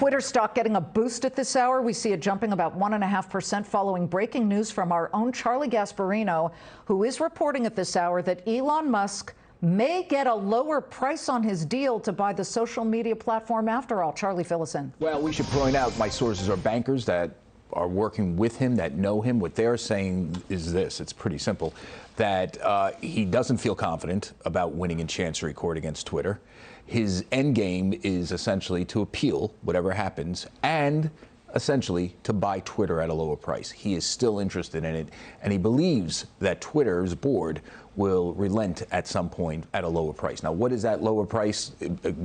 Twitter stock getting a boost at this hour. We see it jumping about 1.5% following breaking news from our own Charlie Gasparino, who is reporting at this hour that Elon Musk may get a lower price on his deal to buy the social media platform after all. Charlie, fill us in. Well, we should point out my sources are bankers that are working with him, that know him. What they're saying is this. It's pretty simple, that he doesn't feel confident about winning in Chancery Court against Twitter. His end game is essentially to appeal whatever happens and essentially to buy Twitter at a lower price. He is still interested in it, and he believes that Twitter's board will relent at some point at a lower price. Now, what does that lower price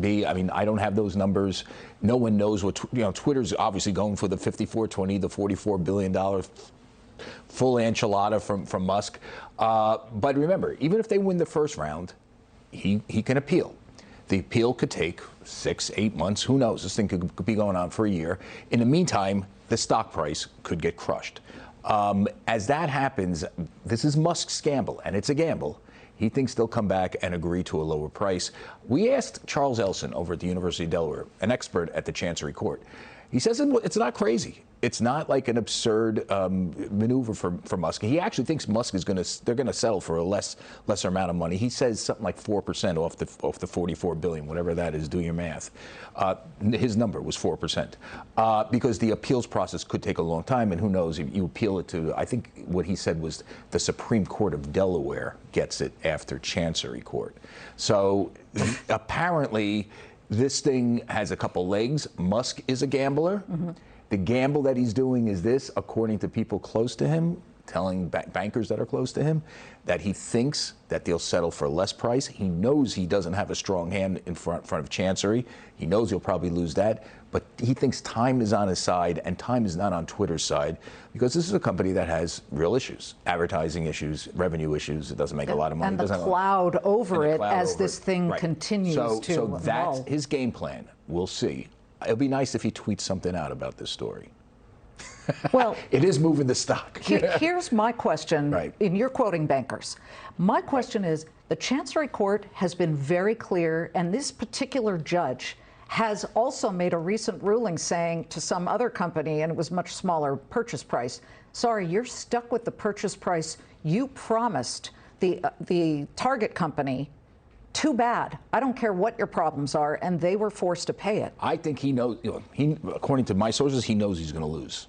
be? I mean, I don't have those numbers. No one knows what, Twitter's obviously going for the $54.20, the $44 billion full enchilada from Musk. But remember, even if they win the first round, he can appeal. The appeal could take 6-8 months. Who knows? This thing could be going on for a year. In the meantime, the stock price could get crushed. As that happens, this is Musk's gamble, and it's a gamble. He thinks they'll come back and agree to a lower price. We asked Charles Elson over at the University of Delaware, an expert at the Chancery Court. He says it's not crazy. It's not like an absurd maneuver for Musk. He actually thinks Musk is they're going to settle for a lesser amount of money. He says something like 4% off the $44 billion, whatever that is. Do your math. His number was 4%, because the appeals process could take a long time, and who knows, if you appeal it to, I think what he said was the Supreme Court of Delaware gets it after Chancery Court. So apparently this thing has a couple legs. Musk is a gambler. Mm-hmm. The gamble that he's doing is this, according to people close to him, telling bankers that are close to him, that he thinks that they'll settle for less price. He knows he doesn't have a strong hand in front of Chancery. He knows he'll probably lose that, but he thinks time is on his side, and time is not on Twitter's side, because this is a company that has real issues, advertising issues, revenue issues. It doesn't make a lot of money. And the cloud over it as this thing continues to evolve. So that's his game plan. We'll see. It'll be nice if he tweets something out about this story. Well, it is moving the stock. Here's my question. Right. And you're quoting bankers. My question is, the Chancery Court has been very clear, and this particular judge has also made a recent ruling saying to some other company, and it was much smaller purchase price, sorry, you're stuck with the purchase price you promised the target company. Too bad. I don't care what your problems are, and they were forced to pay it. I think he knows, according to my sources, he knows he's going to lose,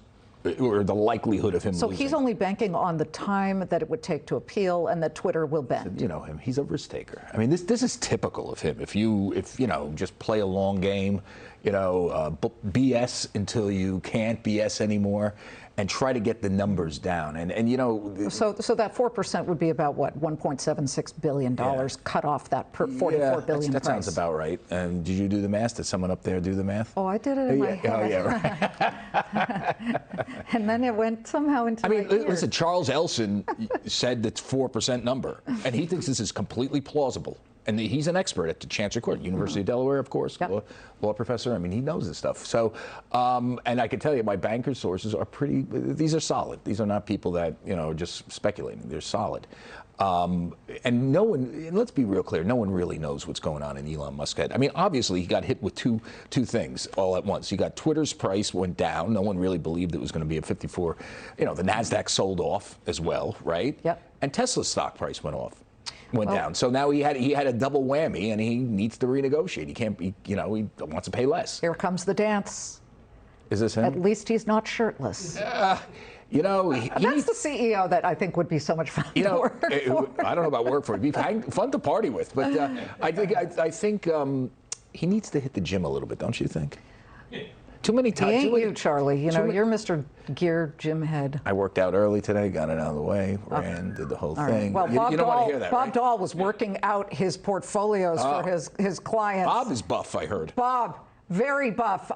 or the likelihood of him losing. So he's only banking on the time that it would take to appeal, and that Twitter will bend. You know him. He's a risk taker. I mean, this is typical of him. If just play a long game, BS until you can't BS anymore, and try to get the numbers down. So that 4% would be about what, $1.76 billion cut off that $44 billion that sounds about right. And did you do the math? Did someone up there do the math? Oh, I did it in my head. Oh, yeah, right. And then it went somehow into my ear. Listen, Charles Elson said that's 4% number, and he thinks this is completely plausible. And he's an expert at the Chancery Court, University of Delaware, of course, yep. law professor. I mean, he knows this stuff. So, and I can tell you, my banker sources are these are solid. These are not people that, just speculating. They're solid. And let's be real clear, no one really knows what's going on in Elon Musk's head. I mean, obviously, he got hit with two things all at once. You got Twitter's price went down. No one really believed it was going to be a 54. The NASDAQ sold off as well, right? Yep. And Tesla's stock price went down. So now he had a double whammy, and he needs to renegotiate. He can't be, he wants to pay less. Here comes the dance. Is this him? At least he's not shirtless. That's the CEO that I think would be so much fun to work for. I don't know about work for. It'd be fun to party with, but I think he needs to hit the gym a little bit, don't you think? Too many times. He ain't you, Charlie. You're Mr. Gear Gym Head. I worked out early today, got it out of the way, ran, did the whole thing. Well, you don't want to hear that, Bob right? Dahl was working out his portfolios for his clients. Bob is buff, I heard. Bob, very buff.